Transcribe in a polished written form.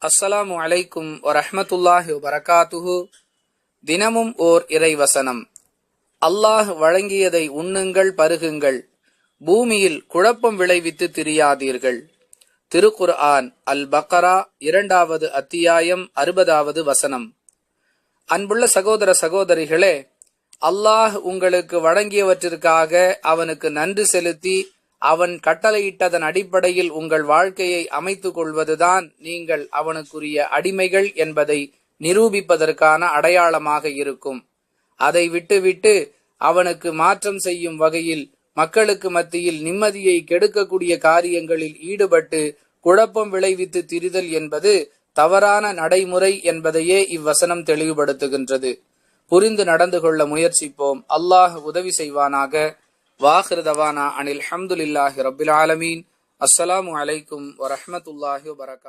அஸ்ஸலாமு அலைக்கும் வரஹ்மத்துல்லாஹி வபரகாத்துஹு. தினமும் ஓர் இறைவசனம். அல்லாஹ் வழங்கியதை உண்ணுங்கள், பருகுங்கள், பூமியில் குழப்பம் விளைவித்து திரியாதீர்கள். திருக்குர்ஆன் அல் பக்ரா 2வது அத்தியாயம் 60வது வசனம். அன்புள்ள சகோதர சகோதரிகளே, அல்லாஹ் உங்களுக்கு வழங்கியவற்றிற்காக அவனுக்கு நன்றி செலுத்தி அவன் கட்டளையிட்டதன் அடிப்படையில் உங்கள் வாழ்க்கையை அமைத்துக் கொள்வதுதான் நீங்கள் அவனுக்குரிய அடிமைகள் என்பதை நிரூபிப்பதற்கான அடையாளமாக இருக்கும். அதை விட்டுவிட்டு அவனுக்கு மாற்றம் செய்யும் வகையில் மக்களுக்கு மத்தியில் நிம்மதியை கெடுக்கக்கூடிய காரியங்களில் ஈடுபட்டு குழப்பம் விளைவித்து திரிதல் என்பது தவறான நடைமுறை என்பதையே இவ்வசனம் தெளிவுபடுத்துகின்றது. புரிந்து நடந்து கொள்ள முயற்சிப்போம். அல்லாஹ் உதவி செய்வானாக. வாஹிர் தவானா அனில் ஹம்துலில்லாஹி ரப்பில் ஆலமீன். அஸ்ஸலாமு அலைக்கும் வரஹ்மத்துல்லாஹி வபரகாத்துஹு.